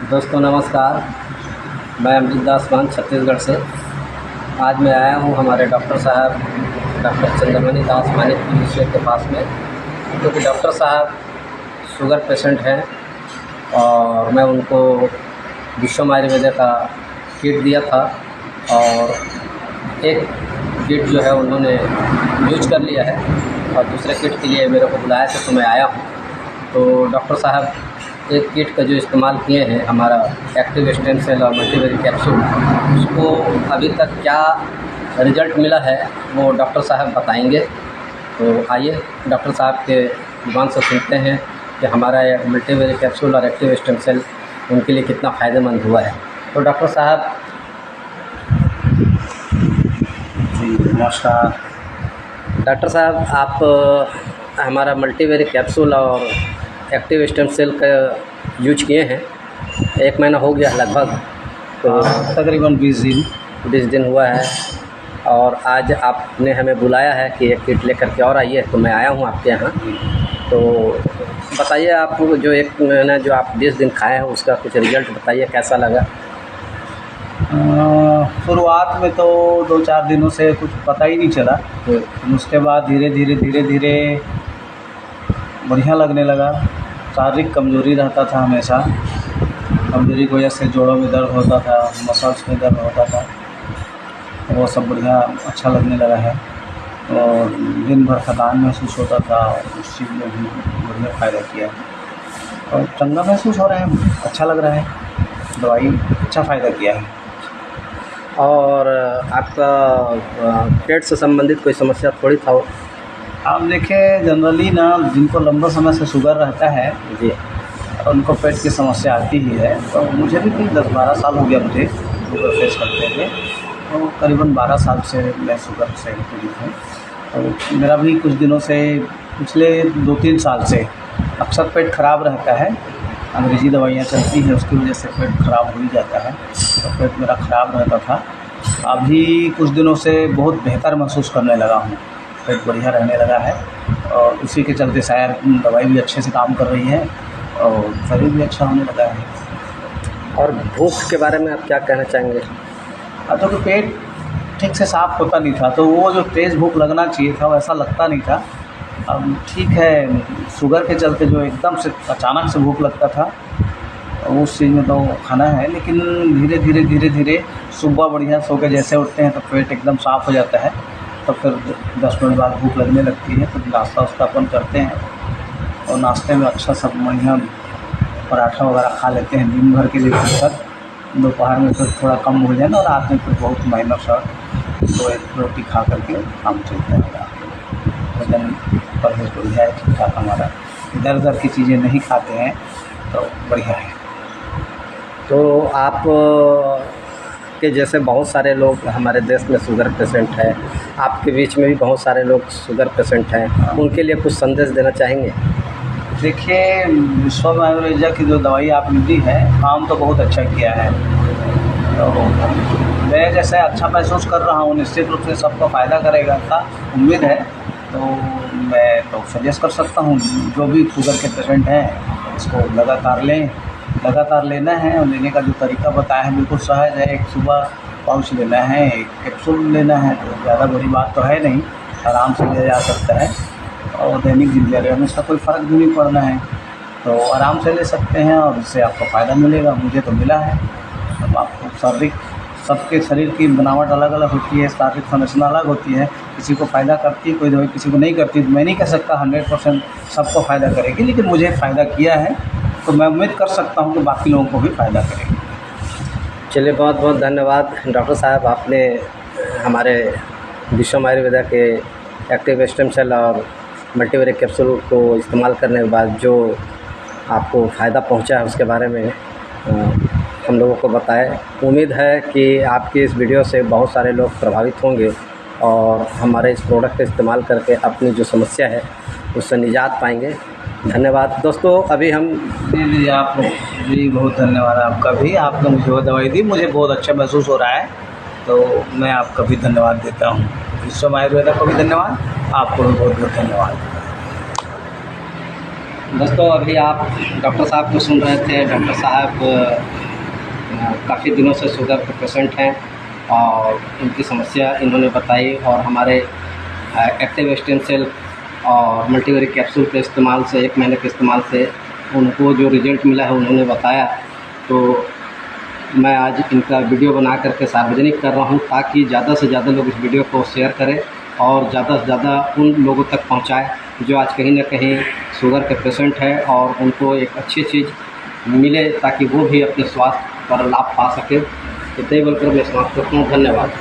दोस्तों नमस्कार। मैं अमृत दास मान छत्तीसगढ़ से। आज मैं आया हूँ हमारे डॉक्टर साहब डॉक्टर चंद्रमणि दास मानिक विषय के पास में, क्योंकि डॉक्टर साहब शुगर पेशेंट हैं और मैं उनको विश्व आयुर्वेदा का किट दिया था और एक किट जो है उन्होंने यूज कर लिया है और दूसरे किट के लिए मेरे को बुलाया था, तो मैं आया हूँ। तो डॉक्टर साहब एक किट का जो इस्तेमाल किए हैं, हमारा एक्टिव स्टेम सेल और मल्टीवेरिएट कैप्सूल, उसको अभी तक क्या रिज़ल्ट मिला है वो डॉक्टर साहब बताएंगे। तो आइए डॉक्टर साहब के जुबान से सुनते हैं कि हमारा ये मल्टीवेरिएट कैप्सूल और एक्टिव स्टेम सेल उनके लिए कितना फ़ायदेमंद हुआ है। तो डॉक्टर साहब जी नमस्कार। डॉक्टर साहब, आप हमारा मल्टीवेरिएट कैप्सूल और एक्टिव स्टेम सेल का यूज किए हैं, 1 महीना हो गया लगभग, तो तकरीबन 20 दिन हुआ है और आज आपने हमें बुलाया है कि एक किट लेकर के और आइए, तो मैं आया हूँ आपके यहाँ। तो बताइए, आप जो 1 महीना जो आप 20 दिन खाए हैं उसका कुछ रिज़ल्ट बताइए, कैसा लगा? शुरुआत में तो 2-4 दिनों से कुछ पता ही नहीं चला, उसके बाद धीरे धीरे बढ़िया लगने लगा। शारीरिक कमज़ोरी रहता था, हमेशा कमज़ोरी की वजह से जोड़ों में दर्द होता था, मसल्स में दर्द होता था, वो सब बढ़िया अच्छा लगने लगा है और दिन भर थकान महसूस होता था, उस चीज़ में भी बढ़िया फ़ायदा किया है और चंगा महसूस हो रहा है, अच्छा लग रहा है। दवाई अच्छा फ़ायदा किया है। और आपका पेट से संबंधित कोई समस्या थोड़ी था? आप देखें, जनरली ना जिनको लंबा समय से शुगर रहता है जी, उनको पेट की समस्या आती ही है। तो मुझे भी कोई 10-12 साल हो गया मुझे शुगर फेस करते हुए, तो करीबन 12 साल से मैं शुगर से पीड़ित हूँ। तो मेरा भी कुछ दिनों से, पिछले 2-3 साल से अक्सर पेट ख़राब रहता है। अंग्रेज़ी दवाइयाँ चलती हैं, उसकी वजह से पेट ख़राब हो ही जाता है, तो पेट मेरा ख़राब रहता था। अभी कुछ दिनों से बहुत बेहतर महसूस करने लगा हूँ, पेट बढ़िया रहने लगा है और उसी के चलते शायद दवाई भी अच्छे से काम कर रही है और शरीर भी अच्छा होने लगा है। और भूख के बारे में आप क्या कहना चाहेंगे? तो पेट ठीक से साफ़ होता नहीं था, तो वो जो तेज़ भूख लगना चाहिए था वैसा लगता नहीं था। अब ठीक है, शुगर के चलते जो एकदम से अचानक से भूख लगता था उस चीज़ में तो खाना है, लेकिन धीरे धीरे सुबह बढ़िया सो के जैसे उठते हैं तो पेट एकदम साफ़ हो जाता है, तो फिर 10 मिनट बाद भूख लगने लगती है। तो नाश्ता वास्ता अपन करते हैं और नाश्ते में अच्छा सब बढ़िया पराठा वगैरह खा लेते हैं दिन भर के लिए। फिर दोपहर में फिर थोड़ा कम हो जाए ना, और रात में फिर बहुत माइनर सा 2-1 रोटी खा करके काम चलता है। वजन परहेज बढ़िया है, ठीक ठाक हमारा, इधर उधर की चीज़ें नहीं खाते हैं, तो बढ़िया है। तो आप के जैसे बहुत सारे लोग हमारे देश में शुगर पेशेंट हैं, आपके बीच में भी बहुत सारे लोग शुगर पेशेंट हैं, उनके लिए कुछ संदेश देना चाहेंगे? देखिए, विश्व आयुर्वेदा की जो दवाई आपने दी है, काम तो बहुत अच्छा किया है। तो मैं जैसे अच्छा महसूस कर रहा हूँ, निश्चित रूप से सबको फ़ायदा करेगा का उम्मीद है। तो मैं तो सजेस्ट कर सकता हूँ, जो भी शुगर के पेशेंट हैं इसको लगातार लेना है। और लेने का जो तरीका बताया है बिल्कुल सहज है। एक सुबह पाउच लेना है, एक कैप्सूल लेना है, तो ज़्यादा बड़ी बात तो है नहीं, आराम से लिया जा सकता है और दैनिक दिनचर्या में इसका कोई फ़र्क भी नहीं पड़ना है, तो आराम से ले सकते हैं और इससे आपको फ़ायदा मिलेगा। मुझे तो मिला है। अब आपको शारीरिक, सबके शरीर की बनावट अलग अलग होती है, शारीरिक संरचना अलग होती है, किसी को फ़ायदा करती है कोई दवाई, किसी को नहीं करती। मैं नहीं कह सकता 100% सबको फ़ायदा करेगी, लेकिन मुझे फ़ायदा किया है, तो मैं उम्मीद कर सकता हूँ कि बाकी लोगों को भी फ़ायदा करेगी। चलिए, बहुत बहुत धन्यवाद डॉक्टर साहब। आपने हमारे विश्व आयुर्वेदा के एक्टिव स्टेम सेल और मल्टीवेरिएट कैप्सूल को इस्तेमाल करने के बाद जो आपको फ़ायदा पहुंचा है उसके बारे में हम लोगों को बताएं। उम्मीद है कि आपकी इस वीडियो से बहुत सारे लोग प्रभावित होंगे और हमारे इस प्रोडक्ट का इस्तेमाल करके अपनी जो समस्या है उससे निजात पाएंगे। धन्यवाद दोस्तों। अभी हम जी आप जी बहुत धन्यवाद आपका भी। आपने मुझे वो दवाई दी, मुझे बहुत अच्छा महसूस हो रहा है, तो मैं आपका भी धन्यवाद देता हूँ। विश्व आयुर्वेदा को भी धन्यवाद, आपको भी बहुत बहुत धन्यवाद। दोस्तों अभी आप डॉक्टर साहब को सुन रहे थे। डॉक्टर साहब काफ़ी दिनों से शुगर के पेशेंट हैं और इनकी समस्या इन्होंने बताई और हमारे एक्टिव स्टेम सेल और मल्टीवेरी कैप्सूल के इस्तेमाल से 1 महीने के इस्तेमाल से उनको जो रिज़ल्ट मिला है उन्होंने बताया। तो मैं आज इनका वीडियो बना करके सार्वजनिक कर रहा हूँ ताकि ज़्यादा से ज़्यादा लोग इस वीडियो को शेयर करें और ज़्यादा से ज़्यादा उन लोगों तक पहुँचाएँ जो आज कहीं न कहीं शुगर के पेशेंट हैं और उनको एक अच्छी चीज़ मिले ताकि वो भी अपने स्वास्थ्य पर लाभ पा सकें। तो बोलकर मैं समाप्त करता हूँ। धन्यवाद।